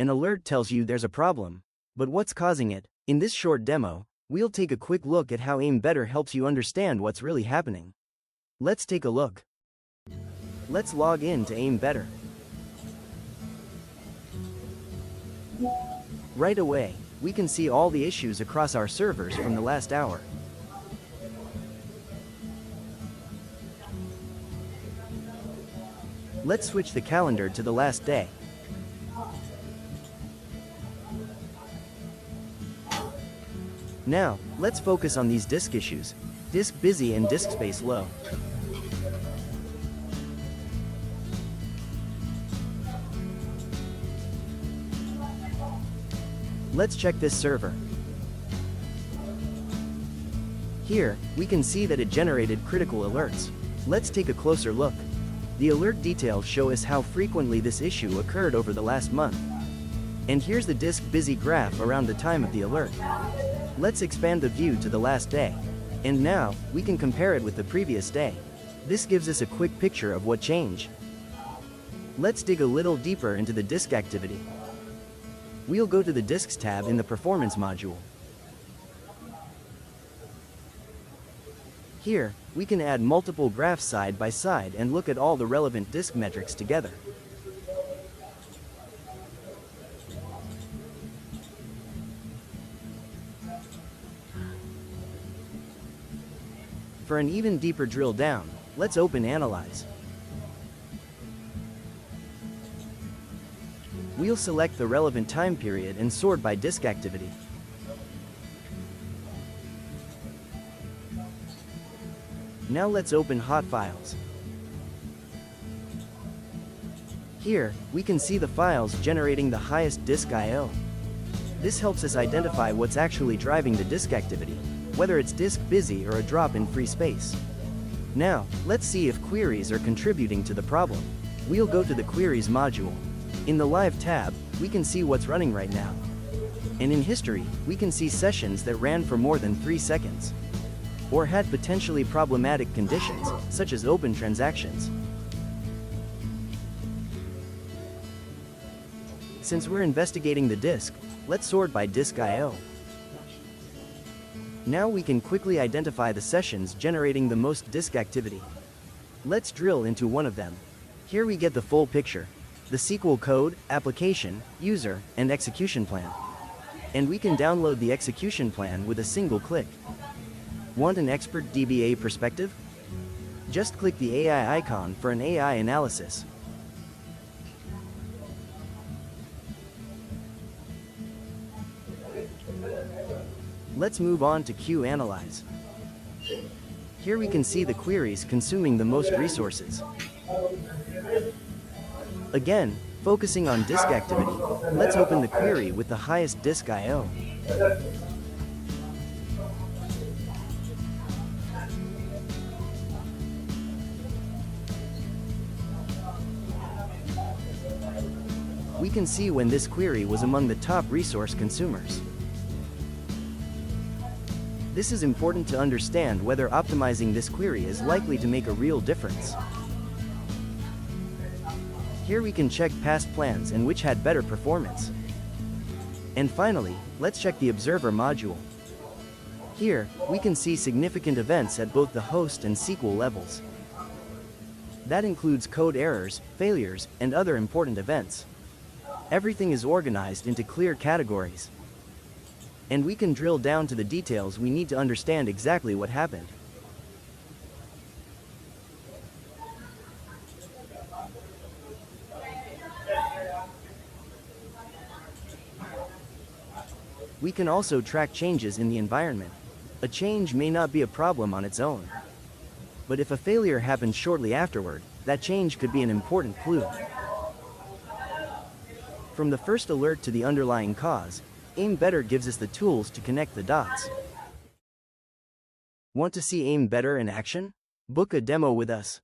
An alert tells you there's a problem. But what's causing it? In this short demo, we'll take a quick look at how AimBetter helps you understand what's really happening. Let's take a look. Let's log in to AimBetter. Right away, we can see all the issues across our servers from the last hour. Let's switch the calendar to the last day. Now, let's focus on these disk issues: disk busy and disk space low. Let's check this server. Here, we can see that it generated critical alerts. Let's take a closer look. The alert details show us how frequently this issue occurred over the last month. And here's the disk busy graph around the time of the alert. Let's expand the view to the last day. And now, we can compare it with the previous day. This gives us a quick picture of what changed. Let's dig a little deeper into the disk activity. We'll go to the Disks tab in the Performance module. Here, we can add multiple graphs side by side and look at all the relevant disk metrics together. For an even deeper drill down, let's open QAnalyze. We'll select the relevant time period and sort by disk activity. Now let's open hot files. Here, we can see the files generating the highest disk I/O. This helps us identify what's actually driving the disk activity, whether it's disk busy or a drop in free space. Now, let's see if queries are contributing to the problem. We'll go to the Queries module. In the Live tab, we can see what's running right now. And in History, we can see sessions that ran for more than 3 seconds, or had potentially problematic conditions, such as open transactions. Since we're investigating the disk, let's sort by disk I/O. Now we can quickly identify the sessions generating the most disk activity. Let's drill into one of them. Here we get the full picture: the SQL code, application, user, and execution plan. And we can download the execution plan with a single click. Want an expert DBA perspective? Just click the AI icon for an AI analysis. Let's move on to QAnalyze. Here we can see the queries consuming the most resources. Again, focusing on disk activity, let's open the query with the highest disk I/O. We can see when this query was among the top resource consumers. This is important to understand whether optimizing this query is likely to make a real difference. Here we can check past plans and which had better performance. And finally, let's check the Observer module. Here, we can see significant events at both the host and SQL levels. That includes code errors, failures, and other important events. Everything is organized into clear categories. And we can drill down to the details we need to understand exactly what happened. We can also track changes in the environment. A change may not be a problem on its own. But if a failure happens shortly afterward, that change could be an important clue. From the first alert to the underlying cause, AimBetter gives us the tools to connect the dots. Want to see AimBetter in action? Book a demo with us.